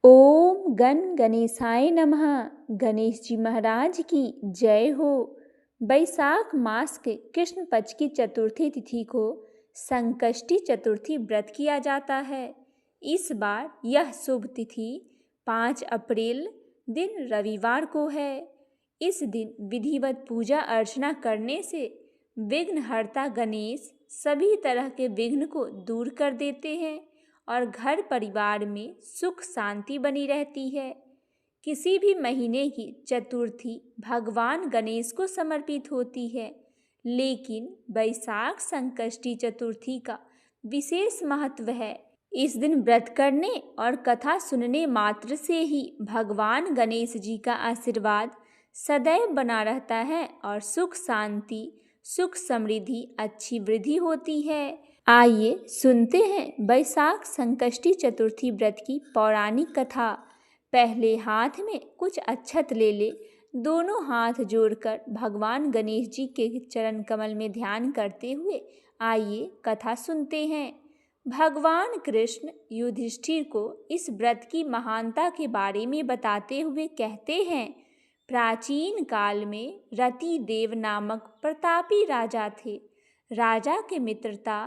ओम गण गणेशाय नमः। गणेश जी महाराज की जय हो। बैसाख मास के कृष्ण पक्ष की चतुर्थी तिथि को संकष्टी चतुर्थी व्रत किया जाता है। इस बार यह शुभ तिथि 5 अप्रैल दिन रविवार को है। इस दिन विधिवत पूजा अर्चना करने से विघ्नहर्ता गणेश सभी तरह के विघ्न को दूर कर देते हैं और घर परिवार में सुख शांति बनी रहती है। किसी भी महीने की चतुर्थी भगवान गणेश को समर्पित होती है, लेकिन बैसाख संकष्टी चतुर्थी का विशेष महत्व है। इस दिन व्रत करने और कथा सुनने मात्र से ही भगवान गणेश जी का आशीर्वाद सदैव बना रहता है और सुख शांति, सुख समृद्धि, अच्छी वृद्धि होती है। आइए सुनते हैं बैसाख संकष्टी चतुर्थी व्रत की पौराणिक कथा। पहले हाथ में कुछ अक्षत ले ले, दोनों हाथ जोड़कर भगवान गणेश जी के चरण कमल में ध्यान करते हुए आइए कथा सुनते हैं। भगवान कृष्ण युधिष्ठिर को इस व्रत की महानता के बारे में बताते हुए कहते हैं, प्राचीन काल में रति देव नामक प्रतापी राजा थे। राजा के मित्रता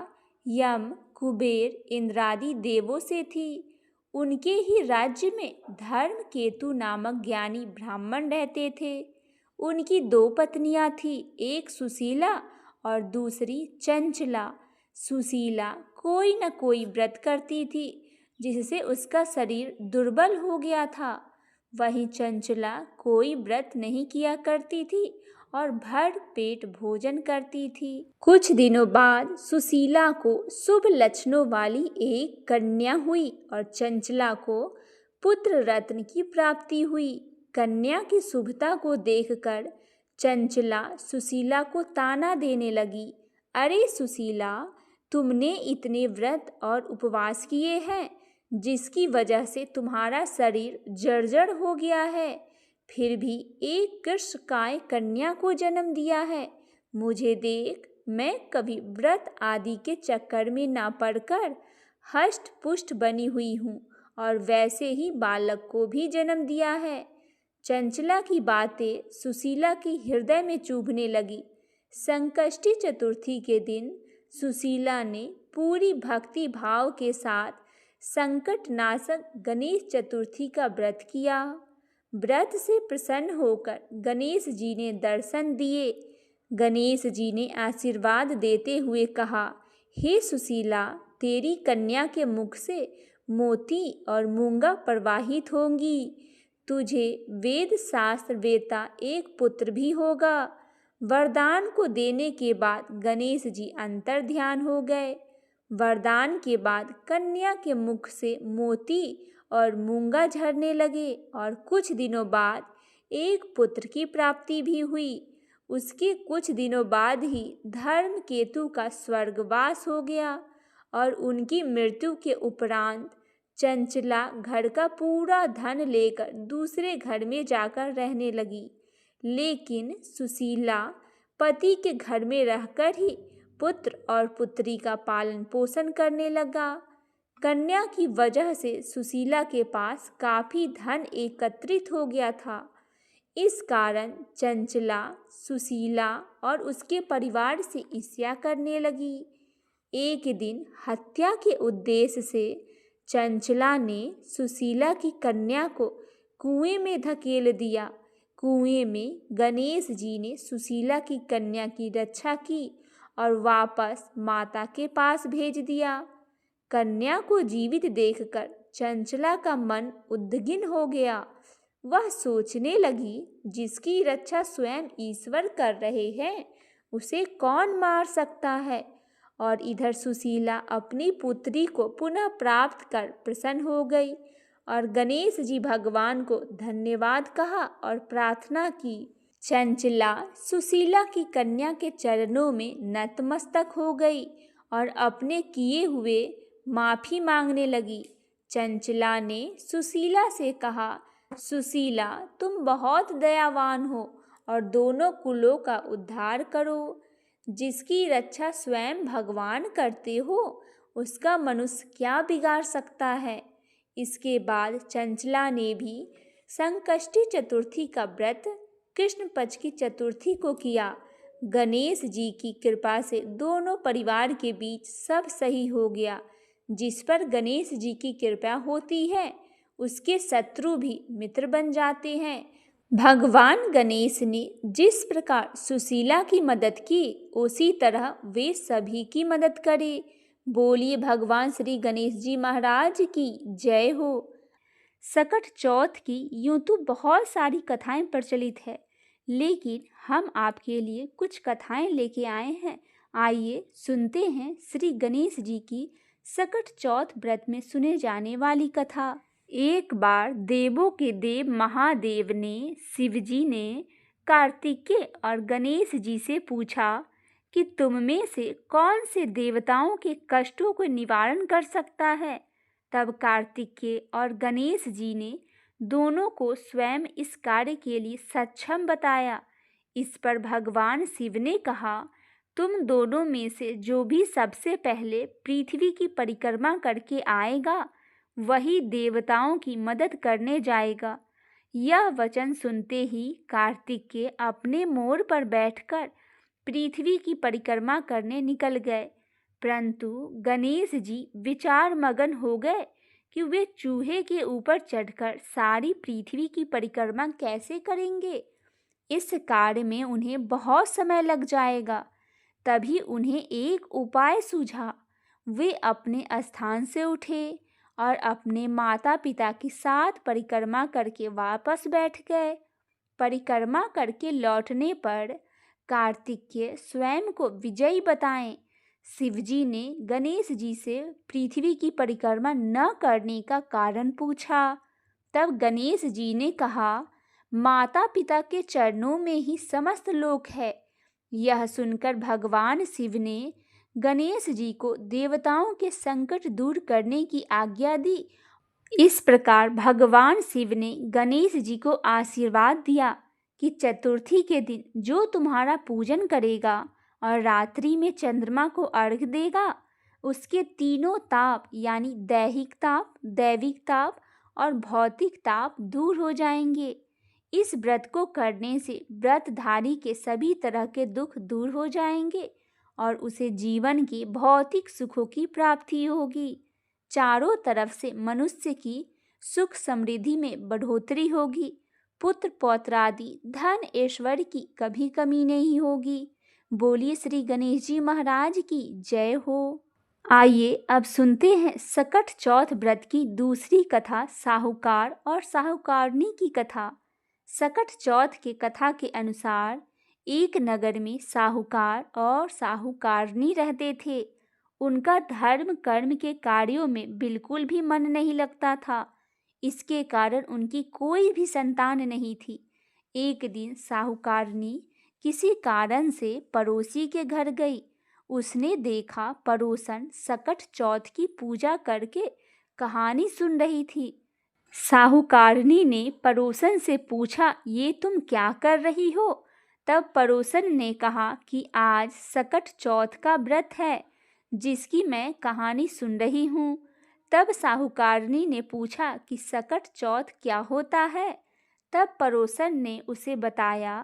यम, कुबेर, इंद्रादि देवों से थी। उनके ही राज्य में धर्म केतु नामक ज्ञानी ब्राह्मण रहते थे। उनकी 2 पत्नियां थीं, एक सुशीला और दूसरी चंचला। सुशीला कोई न कोई व्रत करती थी, जिससे उसका शरीर दुर्बल हो गया था। वहीं चंचला कोई व्रत नहीं किया करती थी और भर पेट भोजन करती थी। कुछ दिनों बाद सुशीला को शुभ लक्षणों वाली एक कन्या हुई और चंचला को पुत्र रत्न की प्राप्ति हुई। कन्या की शुभता को देखकर चंचला सुशीला को ताना देने लगी, अरे सुशीला, तुमने इतने व्रत और उपवास किए हैं, जिसकी वजह से तुम्हारा शरीर जर्जर हो गया है, फिर भी एक कृष्णकाय कन्या को जन्म दिया है। मुझे देख, मैं कभी व्रत आदि के चक्कर में ना पड़कर हष्ट पुष्ट बनी हुई हूँ और वैसे ही बालक को भी जन्म दिया है। चंचला की बातें सुशीला की हृदय में चुभने लगी। संकष्टी चतुर्थी के दिन सुशीला ने पूरी भक्ति भाव के साथ संकट नाशक गणेश चतुर्थी का व्रत किया। व्रत से प्रसन्न होकर गणेश जी ने दर्शन दिए। गणेश जी ने आशीर्वाद देते हुए कहा, हे सुशीला, तेरी कन्या के मुख से मोती और मूंगा प्रवाहित होंगी। तुझे वेद शास्त्र वेता एक पुत्र भी होगा। वरदान को देने के बाद गणेश जी अंतर ध्यान हो गए। वरदान के बाद कन्या के मुख से मोती और मूंगा झरने लगे और कुछ दिनों बाद एक पुत्र की प्राप्ति भी हुई। उसके कुछ दिनों बाद ही धर्म केतु का स्वर्गवास हो गया और उनकी मृत्यु के उपरांत चंचला घर का पूरा धन लेकर दूसरे घर में जाकर रहने लगी। लेकिन सुशीला पति के घर में रहकर ही पुत्र और पुत्री का पालन पोषण करने लगा। कन्या की वजह से सुशीला के पास काफी धन एकत्रित हो गया था। इस कारण चंचला सुशीला और उसके परिवार से ईर्ष्या करने लगी। एक दिन हत्या के उद्देश्य से चंचला ने सुशीला की कन्या को कुएं में धकेल दिया। कुएं में गणेश जी ने सुशीला की कन्या की रक्षा की और वापस माता के पास भेज दिया। कन्या को जीवित देखकर चंचला का मन उद्विग्न हो गया। वह सोचने लगी, जिसकी रक्षा स्वयं ईश्वर कर रहे हैं, उसे कौन मार सकता है। और इधर सुशीला अपनी पुत्री को पुनः प्राप्त कर प्रसन्न हो गई और गणेश जी भगवान को धन्यवाद कहा और प्रार्थना की। चंचला सुशीला की कन्या के चरणों में नतमस्तक हो गई और अपने किए हुए माफी मांगने लगी। चंचला ने सुशीला से कहा, सुशीला, तुम बहुत दयावान हो और दोनों कुलों का उद्धार करो। जिसकी रक्षा स्वयं भगवान करते हो, उसका मनुष्य क्या बिगाड़ सकता है। इसके बाद चंचला ने भी संकष्टी चतुर्थी का व्रत कृष्ण पक्ष की चतुर्थी को किया। गणेश जी की कृपा से दोनों परिवार के बीच सब सही हो गया। जिस पर गणेश जी की कृपा होती है उसके शत्रु भी मित्र बन जाते हैं। भगवान गणेश ने जिस प्रकार सुशीला की मदद की उसी तरह वे सभी की मदद करें। बोलिए भगवान श्री गणेश जी महाराज की जय हो। सकट चौथ की यूं तो बहुत सारी कथाएं प्रचलित है, लेकिन हम आपके लिए कुछ कथाएं लेके आए हैं। आइए सुनते हैं श्री गणेश जी की सकट चौथ व्रत में सुने जाने वाली कथा। एक बार देवों के देव महादेव ने शिवजी ने कार्तिकेय और गणेश जी से पूछा कि तुम में से कौन से देवताओं के कष्टों को निवारण कर सकता है। तब कार्तिकेय और गणेश जी ने दोनों को स्वयं इस कार्य के लिए सक्षम बताया। इस पर भगवान शिव ने कहा, तुम दोनों में से जो भी सबसे पहले पृथ्वी की परिक्रमा करके आएगा वही देवताओं की मदद करने जाएगा। यह वचन सुनते ही कार्तिकेय अपने मोर पर बैठकर पृथ्वी की परिक्रमा करने निकल गए, परंतु गणेश जी विचार मगन हो गए कि वे चूहे के ऊपर चढ़कर सारी पृथ्वी की परिक्रमा कैसे करेंगे। इस कार्य में उन्हें बहुत समय लग जाएगा। तभी उन्हें एक उपाय सूझा। वे अपने स्थान से उठे और अपने माता पिता के साथ परिक्रमा करके वापस बैठ गए। परिक्रमा करके लौटने पर कार्तिकेय स्वयं को विजयी बताएं। शिवजी ने गणेश जी से पृथ्वी की परिक्रमा न करने का कारण पूछा। तब गणेश जी ने कहा, माता पिता के चरणों में ही समस्त लोक है। यह सुनकर भगवान शिव ने गणेश जी को देवताओं के संकट दूर करने की आज्ञा दी। इस प्रकार भगवान शिव ने गणेश जी को आशीर्वाद दिया कि चतुर्थी के दिन जो तुम्हारा पूजन करेगा और रात्रि में चंद्रमा को अर्घ्य देगा उसके तीनों ताप यानी दैहिक ताप, दैविक ताप और भौतिक ताप दूर हो जाएंगे। इस व्रत को करने से व्रतधारी के सभी तरह के दुख दूर हो जाएंगे और उसे जीवन के भौतिक सुखों की प्राप्ति होगी। चारों तरफ से मनुष्य की सुख समृद्धि में बढ़ोतरी होगी। पुत्र पौत्र आदि धन ऐश्वर्य की कभी कमी नहीं होगी। बोलिए श्री गणेश जी महाराज की जय हो। आइए अब सुनते हैं सकट चौथ व्रत की दूसरी कथा, साहूकार और साहूकारनी की कथा। सकट चौथ के कथा के अनुसार एक नगर में साहूकार और साहूकारनी रहते थे। उनका धर्म कर्म के कार्यों में बिल्कुल भी मन नहीं लगता था। इसके कारण उनकी कोई भी संतान नहीं थी। एक दिन साहूकारनी किसी कारण से पड़ोसी के घर गई। उसने देखा पड़ोसन सकट चौथ की पूजा करके कहानी सुन रही थी। साहूकारनी ने पड़ोसन से पूछा, ये तुम क्या कर रही हो? तब पड़ोसन ने कहा कि आज सकट चौथ का व्रत है जिसकी मैं कहानी सुन रही हूँ। तब साहूकारनी ने पूछा कि सकट चौथ क्या होता है? तब पड़ोसन ने उसे बताया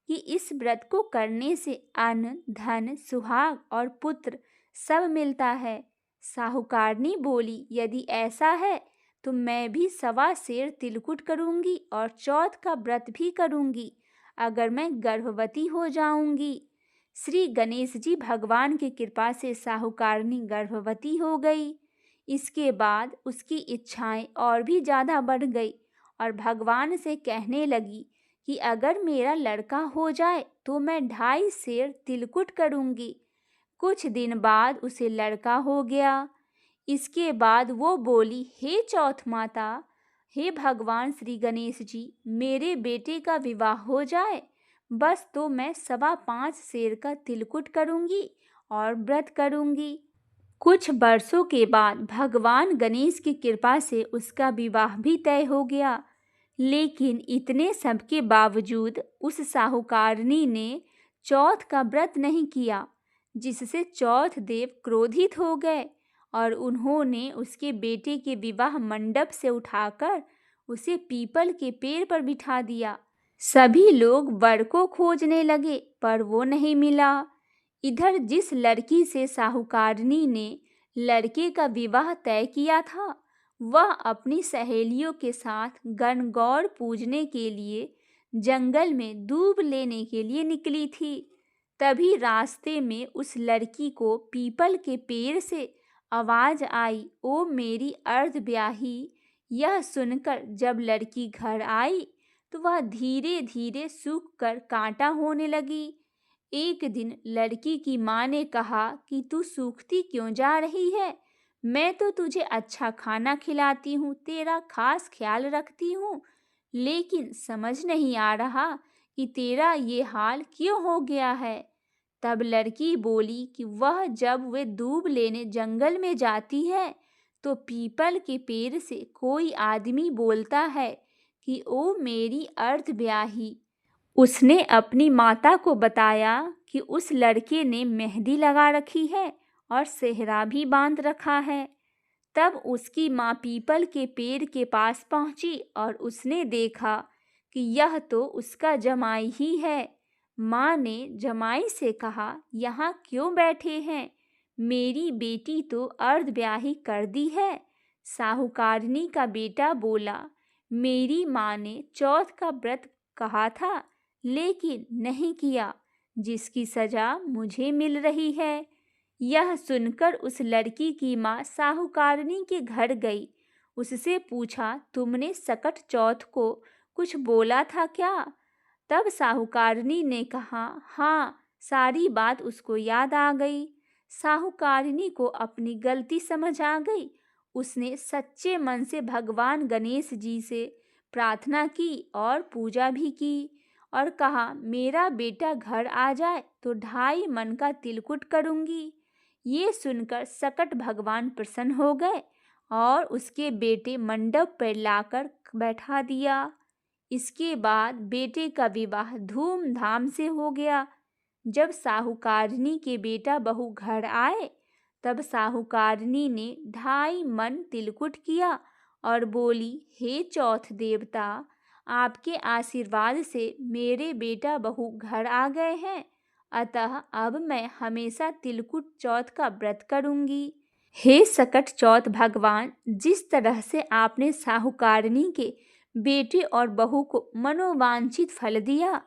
कि इस व्रत को करने से अन्न, धन, सुहाग और पुत्र सब मिलता है। साहूकारनी बोली, यदि ऐसा है तो मैं भी 1.25 सेर तिलकुट करूंगी और चौथ का व्रत भी करूंगी अगर मैं गर्भवती हो जाऊंगी। श्री गणेश जी भगवान की कृपा से साहूकारनी गर्भवती हो गई। इसके बाद उसकी इच्छाएं और भी ज़्यादा बढ़ गई और भगवान से कहने लगी कि अगर मेरा लड़का हो जाए तो मैं 2.5 सेर तिलकुट करूंगी। कुछ दिन बाद उसे लड़का हो गया। इसके बाद वो बोली, हे चौथ माता, हे भगवान श्री गणेश जी, मेरे बेटे का विवाह हो जाए बस तो मैं 5.25 सेर का तिलकुट करूंगी और व्रत करूंगी। कुछ वर्षों के बाद भगवान गणेश की कृपा से उसका विवाह भी तय हो गया। लेकिन इतने सब के बावजूद उस साहूकारनी ने चौथ का व्रत नहीं किया, जिससे चौथ देव क्रोधित हो गए और उन्होंने उसके बेटे के विवाह मंडप से उठाकर उसे पीपल के पेड़ पर बिठा दिया। सभी लोग वर को खोजने लगे पर वो नहीं मिला। इधर जिस लड़की से साहूकारनी ने लड़के का विवाह तय किया था, वह अपनी सहेलियों के साथ गणगौर पूजने के लिए जंगल में दूब लेने के लिए निकली थी। तभी रास्ते में उस लड़की को पीपल के पेड़ से आवाज आई, ओ मेरी अर्धब्याही। यह सुनकर जब लड़की घर आई तो वह धीरे धीरे सूख कर कांटा होने लगी। एक दिन लड़की की माँ ने कहा कि तू सूखती क्यों जा रही है? मैं तो तुझे अच्छा खाना खिलाती हूँ, तेरा खास ख्याल रखती हूँ, लेकिन समझ नहीं आ रहा कि तेरा ये हाल क्यों हो गया है। तब लड़की बोली कि वह जब वे दूब लेने जंगल में जाती है तो पीपल के पेड़ से कोई आदमी बोलता है कि ओ मेरी अर्धब्याही। उसने अपनी माता को बताया कि उस लड़के ने मेहंदी लगा रखी है और सेहरा भी बांध रखा है। तब उसकी माँ पीपल के पेड़ के पास पहुंची और उसने देखा कि यह तो उसका जमाई ही है। माँ ने जमाई से कहा, यहाँ क्यों बैठे हैं? मेरी बेटी तो अर्धब्याही कर दी है। साहूकारनी का बेटा बोला, मेरी माँ ने चौथ का व्रत कहा था लेकिन नहीं किया, जिसकी सजा मुझे मिल रही है। यह सुनकर उस लड़की की माँ साहूकारनी के घर गई। उससे पूछा, तुमने सकट चौथ को कुछ बोला था क्या? तब साहूकारनी ने कहा, हाँ, सारी बात उसको याद आ गई। साहूकारनी को अपनी गलती समझ आ गई। उसने सच्चे मन से भगवान गणेश जी से प्रार्थना की और पूजा भी की और कहा, मेरा बेटा घर आ जाए तो 2.5 मन का तिलकुट करूंगी। ये सुनकर सकट भगवान प्रसन्न हो गए और उसके बेटे मंडप पर लाकर बैठा दिया। इसके बाद बेटे का विवाह धूमधाम से हो गया। जब साहूकारनी के बेटा बहू घर आए तब साहूकारनी ने 2.5 मन तिलकुट किया और बोली, हे चौथ देवता, आपके आशीर्वाद से मेरे बेटा बहू घर आ गए हैं, अतः अब मैं हमेशा तिलकुट चौथ का व्रत करूंगी। हे सकट चौथ भगवान, जिस तरह से आपने साहूकारनी के बेटे और बहू को मनोवांछित फल दिया,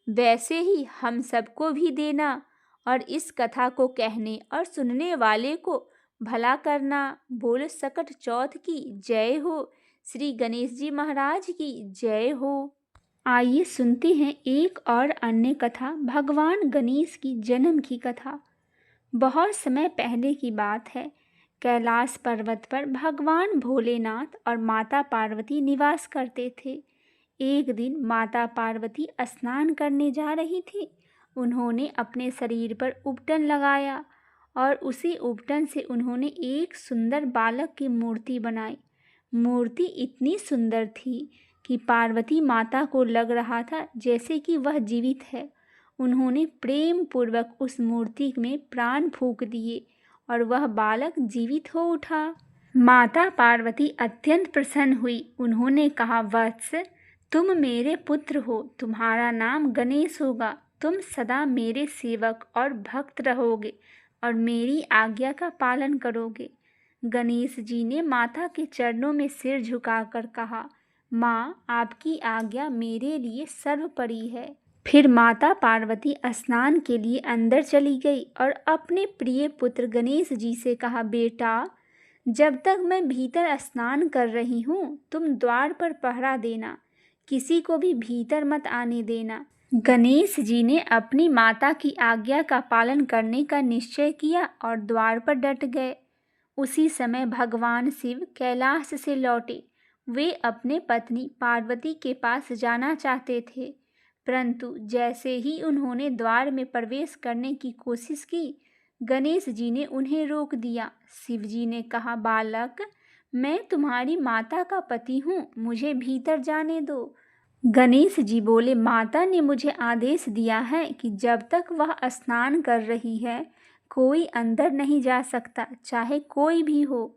वैसे ही हम सबको भी देना और इस कथा को कहने और सुनने वाले को भला करना। बोल सकट चौथ की जय हो। श्री गणेश जी महाराज की जय हो। आइए सुनते हैं एक और अन्य कथा, भगवान गणेश की जन्म की कथा। बहुत समय पहले की बात है। कैलाश पर्वत पर भगवान भोलेनाथ और माता पार्वती निवास करते थे। एक दिन माता पार्वती स्नान करने जा रही थी। उन्होंने अपने शरीर पर उपटन लगाया और उसी उपटन से उन्होंने एक सुंदर बालक की मूर्ति बनाई। मूर्ति इतनी सुंदर थी कि पार्वती माता को लग रहा था जैसे कि वह जीवित है। उन्होंने प्रेम पूर्वक उस मूर्ति में प्राण फूंक दिए और वह बालक जीवित हो उठा। माता पार्वती अत्यंत प्रसन्न हुई। उन्होंने कहा, वत्स, तुम मेरे पुत्र हो, तुम्हारा नाम गणेश होगा। तुम सदा मेरे सेवक और भक्त रहोगे और मेरी आज्ञा का पालन करोगे। गणेश जी ने माता के चरणों में सिर झुकाकर कहा, माँ, आपकी आज्ञा मेरे लिए सर्वोपरि है। फिर माता पार्वती स्नान के लिए अंदर चली गई और अपने प्रिय पुत्र गणेश जी से कहा, बेटा, जब तक मैं भीतर स्नान कर रही हूँ, तुम द्वार पर पहरा देना, किसी को भी भीतर मत आने देना। गणेश जी ने अपनी माता की आज्ञा का पालन करने का निश्चय किया और द्वार पर डट गए। उसी समय भगवान शिव कैलाश से लौटे। वे अपने पत्नी पार्वती के पास जाना चाहते थे, परंतु जैसे ही उन्होंने द्वार में प्रवेश करने की कोशिश की, गणेश जी ने उन्हें रोक दिया। शिव जी ने कहा, बालक, मैं तुम्हारी माता का पति हूँ, मुझे भीतर जाने दो। गणेश जी बोले, माता ने मुझे आदेश दिया है कि जब तक वह स्नान कर रही है, कोई अंदर नहीं जा सकता, चाहे कोई भी हो।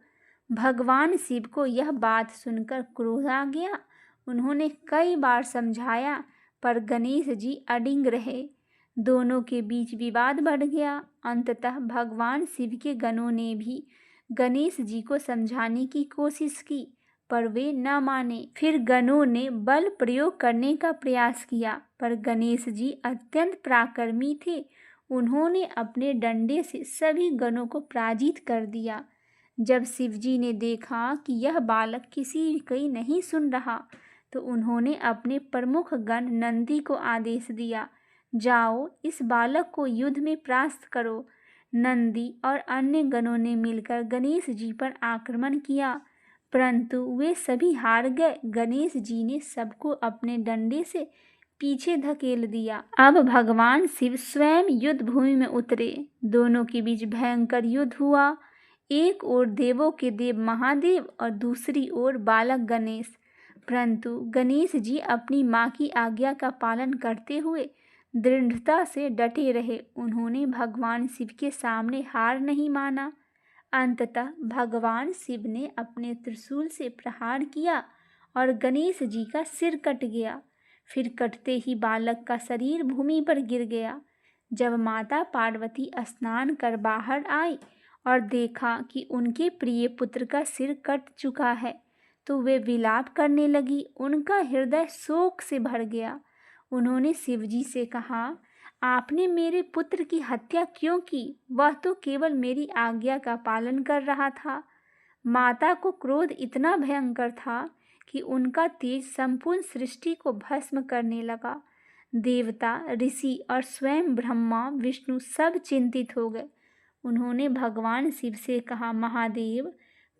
भगवान शिव को यह बात सुनकर क्रोध आ गया। उन्होंने कई बार समझाया, पर गणेश जी अडिग रहे। दोनों के बीच विवाद बढ़ गया। अंततः भगवान शिव के गणों ने भी गणेश जी को समझाने की कोशिश की, पर वे न माने। फिर गणों ने बल प्रयोग करने का प्रयास किया, पर गणेश जी अत्यंत पराक्रमी थे। उन्होंने अपने डंडे से सभी गणों को पराजित कर दिया। जब शिवजी ने देखा कि यह बालक किसी की नहीं सुन रहा, तो उन्होंने अपने प्रमुख गण नंदी को आदेश दिया, जाओ इस बालक को युद्ध में परास्त करो। नंदी और अन्य गणों ने मिलकर गणेश जी पर आक्रमण किया, परंतु वे सभी हार गए। गणेश जी ने सबको अपने डंडे से पीछे धकेल दिया। अब भगवान शिव स्वयं युद्ध भूमि में उतरे। दोनों के बीच भयंकर युद्ध हुआ। एक ओर देवों के देव महादेव और दूसरी ओर बालक गणेश। परंतु गणेश जी अपनी माँ की आज्ञा का पालन करते हुए दृढ़ता से डटे रहे। उन्होंने भगवान शिव के सामने हार नहीं माना। अंततः भगवान शिव ने अपने त्रिशूल से प्रहार किया और गणेश जी का सिर कट गया। फिर कटते ही बालक का शरीर भूमि पर गिर गया। जब माता पार्वती स्नान कर बाहर आई और देखा कि उनके प्रिय पुत्र का सिर कट चुका है, तो वे विलाप करने लगी। उनका हृदय शोक से भर गया। उन्होंने शिवजी से कहा, आपने मेरे पुत्र की हत्या क्यों की? वह तो केवल मेरी आज्ञा का पालन कर रहा था। माता को क्रोध इतना भयंकर था कि उनका तेज संपूर्ण सृष्टि को भस्म करने लगा। देवता, ऋषि और स्वयं ब्रह्मा विष्णु सब चिंतित हो गए। उन्होंने भगवान शिव से कहा, महादेव,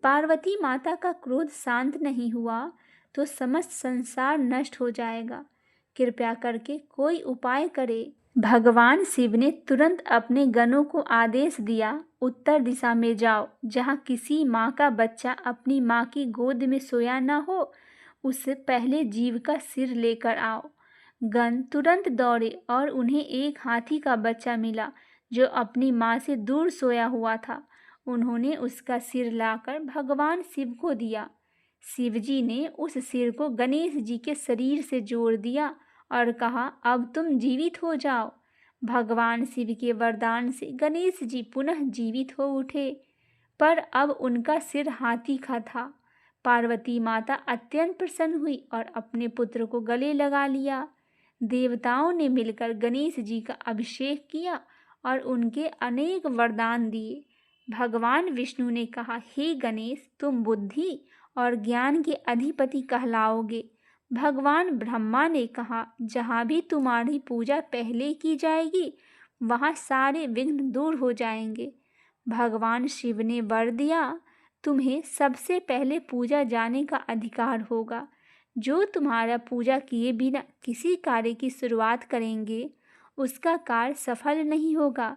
पार्वती माता का क्रोध शांत नहीं हुआ तो समस्त संसार नष्ट हो जाएगा। कृपया करके कोई उपाय करे। भगवान शिव ने तुरंत अपने गणों को आदेश दिया, उत्तर दिशा में जाओ। जहाँ किसी माँ का बच्चा अपनी माँ की गोद में सोया न हो, उससे पहले जीव का सिर लेकर आओ। गण तुरंत दौड़े और उन्हें एक हाथी का बच्चा मिला जो अपनी माँ से दूर सोया हुआ था। उन्होंने उसका सिर लाकर भगवान शिव को दिया। शिवजी ने उस सिर को गणेश जी के शरीर से जोड़ दिया और कहा, अब तुम जीवित हो जाओ। भगवान शिव के वरदान से गणेश जी पुनः जीवित हो उठे, पर अब उनका सिर हाथी का था। पार्वती माता अत्यंत प्रसन्न हुई और अपने पुत्र को गले लगा लिया। देवताओं ने मिलकर गणेश जी का अभिषेक किया और उनके अनेक वरदान दिए। भगवान विष्णु ने कहा, हे गणेश, तुम बुद्धि और ज्ञान के अधिपति कहलाओगे। भगवान ब्रह्मा ने कहा, जहाँ भी तुम्हारी पूजा पहले की जाएगी, वहाँ सारे विघ्न दूर हो जाएंगे। भगवान शिव ने वर दिया, तुम्हें सबसे पहले पूजा जाने का अधिकार होगा। जो तुम्हारा पूजा किए बिना किसी कार्य की शुरुआत करेंगे, उसका कार्य सफल नहीं होगा।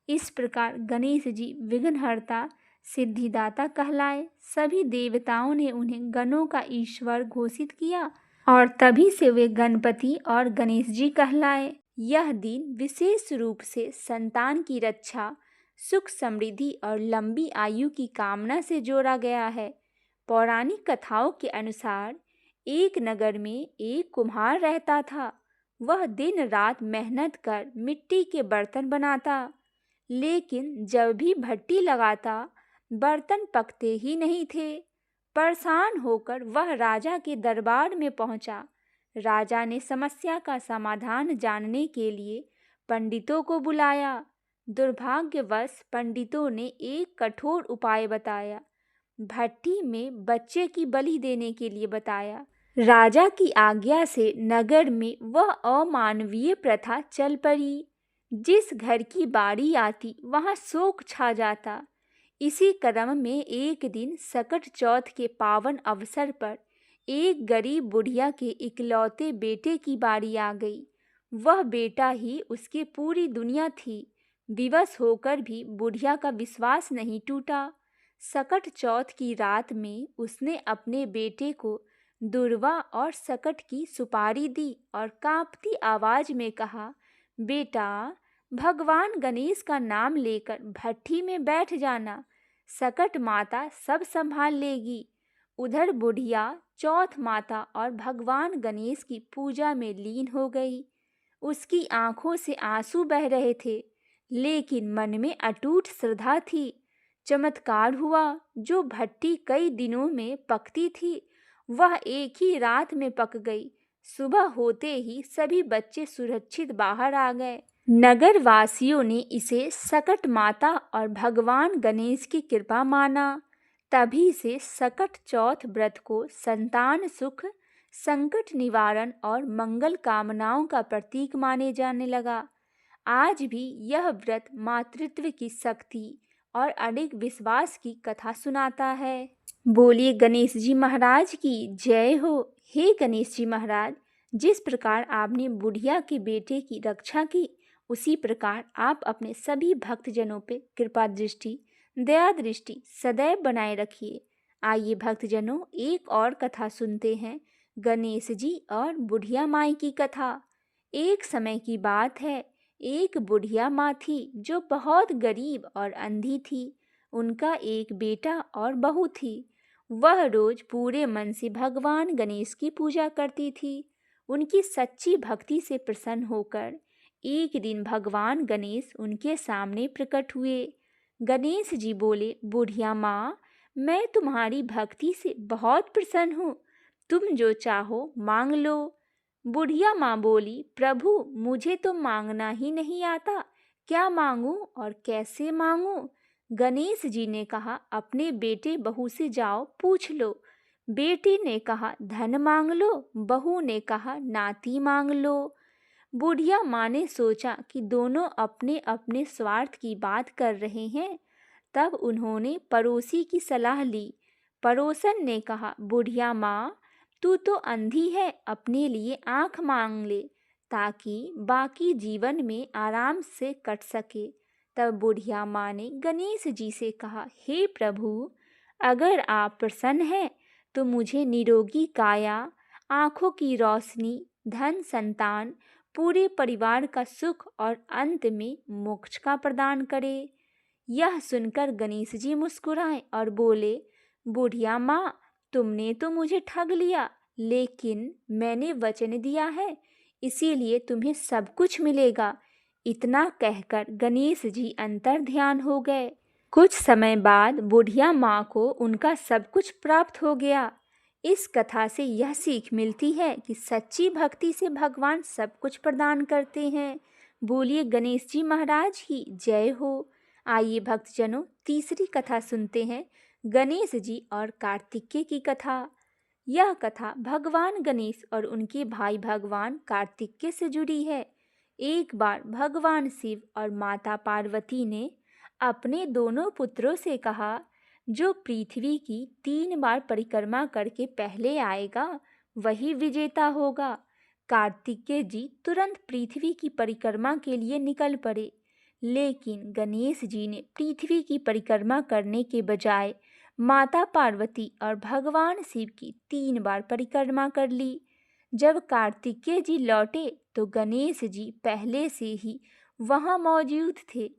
इस प्रकार गणेश जी विघ्नहर्ता, सिद्धिदाता कहलाए। सभी देवताओं ने उन्हें गणों का ईश्वर घोषित किया और तभी से वे गणपति और गणेश जी कहलाए। यह दिन विशेष रूप से संतान की रक्षा, सुख समृद्धि और लंबी आयु की कामना से जोड़ा गया है। पौराणिक कथाओं के अनुसार एक नगर में एक कुम्हार रहता था। वह दिन रात मेहनत कर मिट्टी के बर्तन बनाता, लेकिन जब भी भट्टी लगाता, बर्तन पकते ही नहीं थे। परेशान होकर वह राजा के दरबार में पहुंचा। राजा ने समस्या का समाधान जानने के लिए पंडितों को बुलाया। दुर्भाग्यवश पंडितों ने एक कठोर उपाय बताया। भट्टी में बच्चे की बलि देने के लिए बताया। राजा की आज्ञा से नगर में वह अमानवीय प्रथा चल पड़ी। जिस घर की बारी आती, वहां शोक छा जाता। इसी क्रम में एक दिन सकट चौथ के पावन अवसर पर एक गरीब बुढ़िया के इकलौते बेटे की बारी आ गई। वह बेटा ही उसकी पूरी दुनिया थी। विवश होकर भी बुढ़िया का विश्वास नहीं टूटा। सकट चौथ की रात में उसने अपने बेटे को दुर्वा और सकट की सुपारी दी और कांपती आवाज में कहा, बेटा, भगवान गणेश का नाम लेकर भट्ठी में बैठ जाना, सकट माता सब संभाल लेगी। उधर बुढ़िया चौथ माता और भगवान गणेश की पूजा में लीन हो गई। उसकी आंखों से आंसू बह रहे थे, लेकिन मन में अटूट श्रद्धा थी। चमत्कार हुआ, जो भट्टी कई दिनों में पकती थी वह एक ही रात में पक गई। सुबह होते ही सभी बच्चे सुरक्षित बाहर आ गए। नगर वासियों ने इसे सकट माता और भगवान गणेश की कृपा माना। तभी से सकट चौथ व्रत को संतान सुख, संकट निवारण और मंगल कामनाओं का प्रतीक माने जाने लगा। आज भी यह व्रत मातृत्व की शक्ति और अडिग विश्वास की कथा सुनाता है। बोलिए गणेश जी महाराज की जय हो। हे गणेश जी महाराज, जिस प्रकार आपने बुढ़िया के बेटे की रक्षा की, उसी प्रकार आप अपने सभी भक्तजनों पे कृपा दृष्टि, दया दृष्टि सदैव बनाए रखिए। आइए भक्तजनों, एक और कथा सुनते हैं, गणेश जी और बुढ़िया माई की कथा। एक समय की बात है, एक बुढ़िया माँ थी जो बहुत गरीब और अंधी थी। उनका एक बेटा और बहू थी। वह रोज पूरे मन से भगवान गणेश की पूजा करती थी। उनकी सच्ची भक्ति से प्रसन्न होकर एक दिन भगवान गणेश उनके सामने प्रकट हुए। गणेश जी बोले, बुढ़िया माँ, मैं तुम्हारी भक्ति से बहुत प्रसन्न हूँ, तुम जो चाहो मांग लो। बुढ़िया माँ बोली, प्रभु, मुझे तो मांगना ही नहीं आता, क्या मांगूं और कैसे मांगूं? गणेश जी ने कहा, अपने बेटे बहू से जाओ पूछ लो। बेटे ने कहा, धन मांग लो। बहू ने कहा, नाती मांग लो। बुढ़िया माँ ने सोचा कि दोनों अपने अपने स्वार्थ की बात कर रहे हैं। तब उन्होंने पड़ोसी की सलाह ली। पड़ोसन ने कहा, बुढ़िया माँ, तू तो अंधी है, अपने लिए आँख मांग ले ताकि बाकी जीवन में आराम से कट सके। तब बुढ़िया माँ ने गणेश जी से कहा, हे प्रभु, अगर आप प्रसन्न हैं तो मुझे निरोगी काया, आँखों की रोशनी, धन, संतान, पूरे परिवार का सुख और अंत में मोक्ष का प्रदान करे। यह सुनकर गणेश जी मुस्कुराए और बोले, बुढ़िया माँ, तुमने तो मुझे ठग लिया, लेकिन मैंने वचन दिया है, इसीलिए तुम्हें सब कुछ मिलेगा। इतना कहकर गणेश जी अंतर ध्यान हो गए। कुछ समय बाद बुढ़िया माँ को उनका सब कुछ प्राप्त हो गया। इस कथा से यह सीख मिलती है कि सच्ची भक्ति से भगवान सब कुछ प्रदान करते हैं। बोलिए गणेश जी महाराज की जय हो। आइए भक्तजनों, तीसरी कथा सुनते हैं, गणेश जी और कार्तिकेय की कथा। यह कथा भगवान गणेश और उनके भाई भगवान कार्तिकेय से जुड़ी है। एक बार भगवान शिव और माता पार्वती ने अपने दोनों पुत्रों से कहा, जो पृथ्वी की 3 बार परिक्रमा करके पहले आएगा वही विजेता होगा। कार्तिकेय जी तुरंत पृथ्वी की परिक्रमा के लिए निकल पड़े, लेकिन गणेश जी ने पृथ्वी की परिक्रमा करने के बजाय माता पार्वती और भगवान शिव की 3 बार परिक्रमा कर ली। जब कार्तिकेय जी लौटे तो गणेश जी पहले से ही वहां मौजूद थे।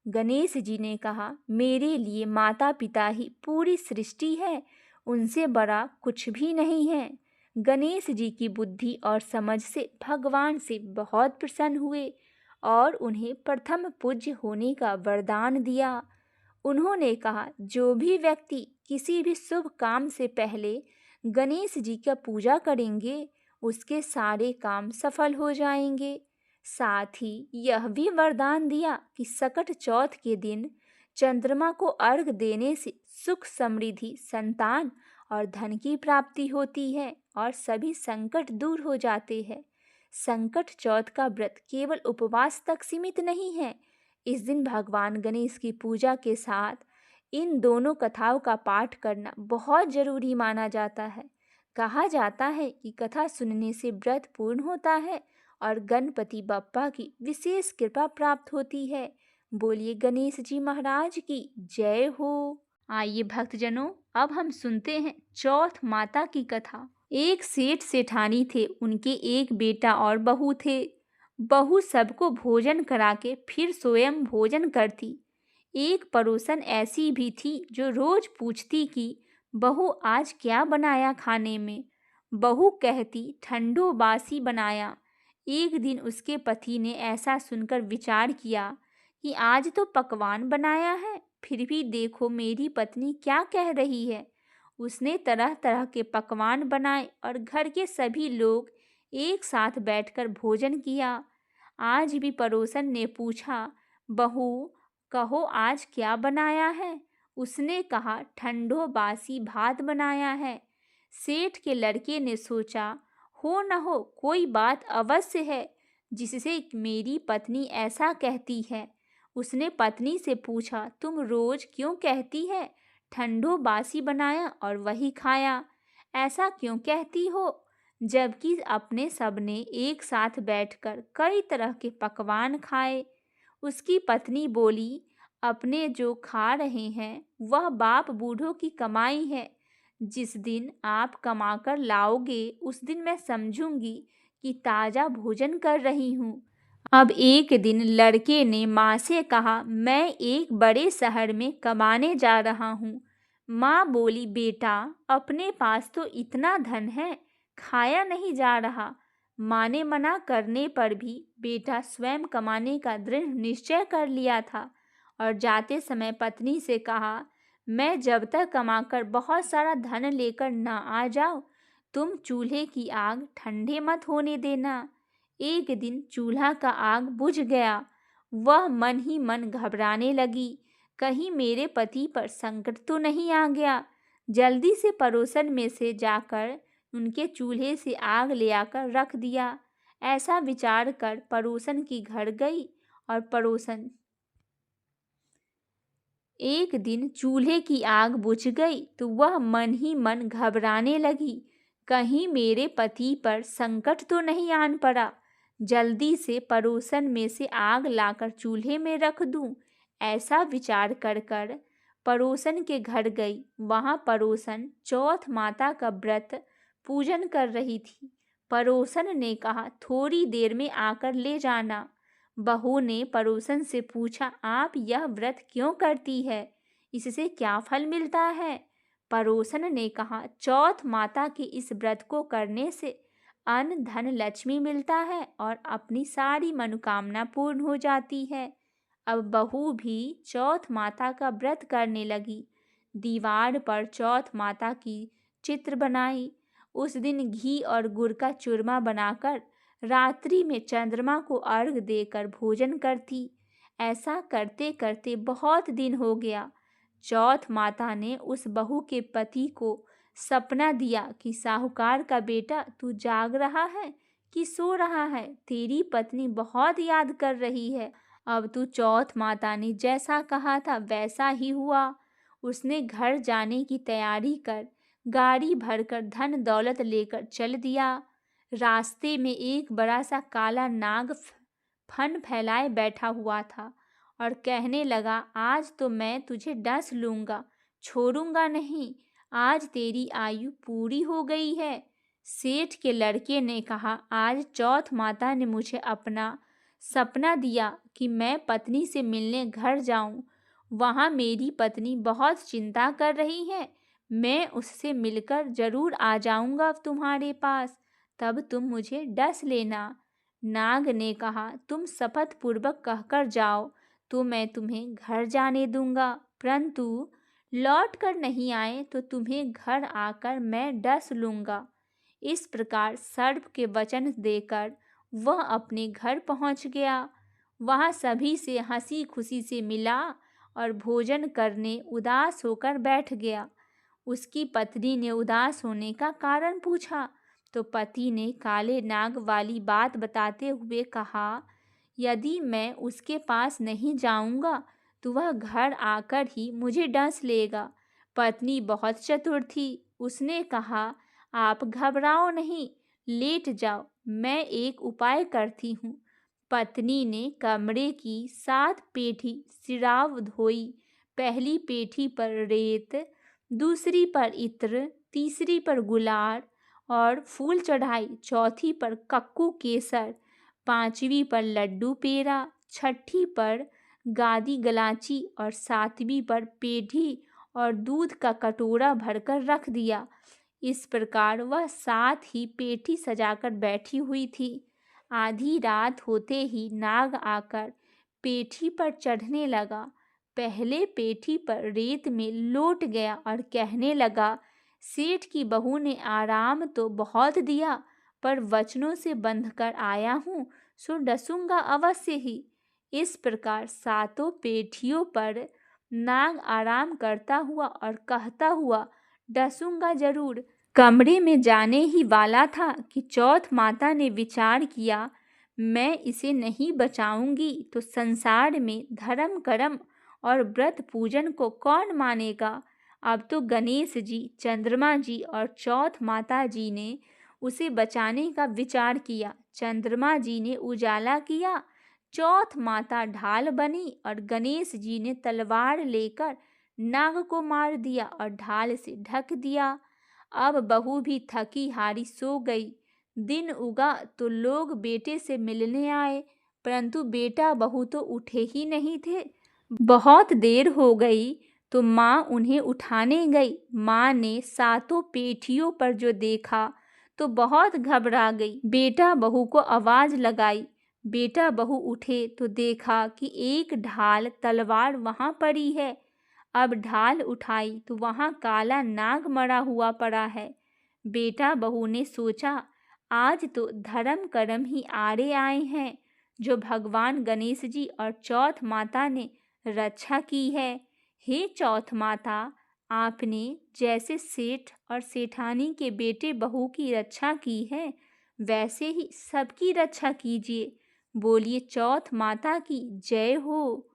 गणेश जी ने कहा, मेरे लिए माता पिता ही पूरी सृष्टि है, उनसे बड़ा कुछ भी नहीं है। गणेश जी की बुद्धि और समझ से भगवान शिव बहुत प्रसन्न हुए और उन्हें प्रथम पूज्य होने का वरदान दिया। उन्होंने कहा, जो भी व्यक्ति किसी भी शुभ काम से पहले गणेश जी का पूजा करेंगे, उसके सारे काम सफल हो जाएंगे। साथ ही यह भी वरदान दिया कि सकट चौथ के दिन चंद्रमा को अर्घ देने से सुख, समृद्धि, संतान और धन की प्राप्ति होती है और सभी संकट दूर हो जाते हैं। संकट चौथ का व्रत केवल उपवास तक सीमित नहीं है। इस दिन भगवान गणेश की पूजा के साथ इन दोनों कथाओं का पाठ करना बहुत जरूरी माना जाता है। कहा जाता है कि कथा सुनने से व्रत पूर्ण होता है और गणपति बप्पा की विशेष कृपा प्राप्त होती है। बोलिए गणेश जी महाराज की जय हो। आइए भक्तजनों, अब हम सुनते हैं चौथ माता की कथा। एक सेठ सेठानी थे, उनके एक बेटा और बहू थे। बहू सबको भोजन करा के फिर स्वयं भोजन करती। एक पड़ोसन ऐसी भी थी जो रोज पूछती कि बहू आज क्या बनाया खाने में। बहू कहती ठंडो बासी बनाया। एक दिन उसके पति ने ऐसा सुनकर विचार किया कि आज तो पकवान बनाया है, फिर भी देखो मेरी पत्नी क्या कह रही है। उसने तरह तरह के पकवान बनाए और घर के सभी लोग एक साथ बैठकर भोजन किया। आज भी पड़ोसन ने पूछा, बहू कहो आज क्या बनाया है। उसने कहा ठंडो बासी भात बनाया है। सेठ के लड़के ने सोचा, हो न हो कोई बात अवश्य है जिससे मेरी पत्नी ऐसा कहती है। उसने पत्नी से पूछा, तुम रोज क्यों कहती है ठंडो बासी बनाया और वही खाया, ऐसा क्यों कहती हो, जबकि अपने सबने एक साथ बैठकर कई तरह के पकवान खाए। उसकी पत्नी बोली, अपने जो खा रहे हैं वह बाप बूढ़ों की कमाई है। जिस दिन आप कमाकर लाओगे उस दिन मैं समझूंगी कि ताज़ा भोजन कर रही हूँ। अब एक दिन लड़के ने माँ से कहा, मैं एक बड़े शहर में कमाने जा रहा हूँ। माँ बोली, बेटा अपने पास तो इतना धन है, खाया नहीं जा रहा। माँ ने मना करने पर भी बेटा स्वयं कमाने का दृढ़ निश्चय कर लिया था और जाते समय पत्नी से कहा, मैं जब तक कमाकर बहुत सारा धन लेकर ना आ जाऊं, तुम चूल्हे की आग ठंडे मत होने देना। एक दिन चूल्हा का आग बुझ गया। वह मन ही मन घबराने लगी, कहीं मेरे पति पर संकट तो नहीं आ गया। जल्दी से पड़ोसन में से जाकर उनके चूल्हे से आग ले आकर रख दिया। ऐसा विचार कर पड़ोसन की घर गई और पड़ोसन एक दिन चूल्हे की आग बुझ गई तो वह मन ही मन घबराने लगी, कहीं मेरे पति पर संकट तो नहीं आन पड़ा। जल्दी से पड़ोसन में से आग लाकर चूल्हे में रख दूं, ऐसा विचार कर कर पड़ोसन के घर गई। वहां पड़ोसन चौथ माता का व्रत पूजन कर रही थी। पड़ोसन ने कहा, थोड़ी देर में आकर ले जाना। बहू ने पड़ोसन से पूछा, आप यह व्रत क्यों करती है, इससे क्या फल मिलता है। पड़ोसन ने कहा, चौथ माता के इस व्रत को करने से अन्न धन लक्ष्मी मिलता है और अपनी सारी मनोकामना पूर्ण हो जाती है। अब बहू भी चौथ माता का व्रत करने लगी। दीवार पर चौथ माता की चित्र बनाई। उस दिन घी और गुड़ का चूरमा बनाकर रात्रि में चंद्रमा को अर्घ देकर भोजन करती। ऐसा करते करते बहुत दिन हो गया। चौथ माता ने उस बहू के पति को सपना दिया कि साहूकार का बेटा तू जाग रहा है कि सो रहा है, तेरी पत्नी बहुत याद कर रही है। अब तू चौथ माता ने जैसा कहा था वैसा ही हुआ। उसने घर जाने की तैयारी कर गाड़ी भरकर धन दौलत लेकर चल दिया। रास्ते में एक बड़ा सा काला नाग फन फैलाए बैठा हुआ था और कहने लगा, आज तो मैं तुझे डस लूंगा, छोड़ूंगा नहीं, आज तेरी आयु पूरी हो गई है। सेठ के लड़के ने कहा, आज चौथ माता ने मुझे अपना सपना दिया कि मैं पत्नी से मिलने घर जाऊं। वहां मेरी पत्नी बहुत चिंता कर रही है। मैं उससे मिलकर जरूर आ जाऊंगा तुम्हारे पास, तब तुम मुझे डस लेना। नाग ने कहा, तुम शपथ पूर्वक कहकर जाओ तो मैं तुम्हें घर जाने दूंगा, परंतु लौट कर नहीं आए तो तुम्हें घर आकर मैं डस लूंगा। इस प्रकार सर्प के वचन देकर वह अपने घर पहुंच गया। वहां सभी से हंसी खुशी से मिला और भोजन करने उदास होकर बैठ गया। उसकी पत्नी ने उदास होने का कारण पूछा तो पति ने काले नाग वाली बात बताते हुए कहा, यदि मैं उसके पास नहीं जाऊंगा तो वह घर आकर ही मुझे डस लेगा। पत्नी बहुत चतुर थी। उसने कहा, आप घबराओ नहीं, लेट जाओ, मैं एक उपाय करती हूँ। पत्नी ने कमरे की 7 पेठी सिराव धोई। पहली पेठी पर रेत, दूसरी पर इत्र, तीसरी पर गुलाल और फूल चढ़ाई, चौथी पर कक्कू केसर, 5वीं पर लड्डू पेड़ा, 6ठी पर गादी गलाची और 7वीं पर पेठी और दूध का कटोरा भरकर रख दिया। इस प्रकार वह 7 ही पेठी सजाकर बैठी हुई थी। आधी रात होते ही नाग आकर पेठी पर चढ़ने लगा। पहले पेठी पर रेत में लोट गया और कहने लगा, सेठ की बहू ने आराम तो बहुत दिया, पर वचनों से बंधकर आया हूँ, सो डसूंगा अवश्य ही। इस प्रकार 7 पेठियों पर नाग आराम करता हुआ और कहता हुआ डसूंगा जरूर कमरे में जाने ही वाला था कि चौथ माता ने विचार किया, मैं इसे नहीं बचाऊंगी तो संसार में धर्म कर्म और व्रत पूजन को कौन मानेगा। अब तो गणेश जी, चंद्रमा जी और चौथ माता जी ने उसे बचाने का विचार किया। चंद्रमा जी ने उजाला किया, चौथ माता ढाल बनी और गणेश जी ने तलवार लेकर नाग को मार दिया और ढाल से ढक दिया। अब बहू भी थकी हारी सो गई। दिन उगा तो लोग बेटे से मिलने आए, परंतु बेटा बहू तो उठे ही नहीं थे। बहुत देर हो गई तो माँ उन्हें उठाने गई। माँ ने 7 पेठियों पर जो देखा तो बहुत घबरा गई। बेटा बहू को आवाज लगाई। बेटा बहू उठे तो देखा कि एक ढाल तलवार वहां पड़ी है। अब ढाल उठाई तो वहां काला नाग मरा हुआ पड़ा है। बेटा बहू ने सोचा, आज तो धर्म कर्म ही आड़े आए हैं, जो भगवान गणेश जी और चौथ माता ने रक्षा की है। हे चौथ माता, आपने जैसे सेठ और सेठानी के बेटे बहू की रक्षा की है, वैसे ही सबकी रक्षा कीजिए। बोलिए चौथ माता की जय हो।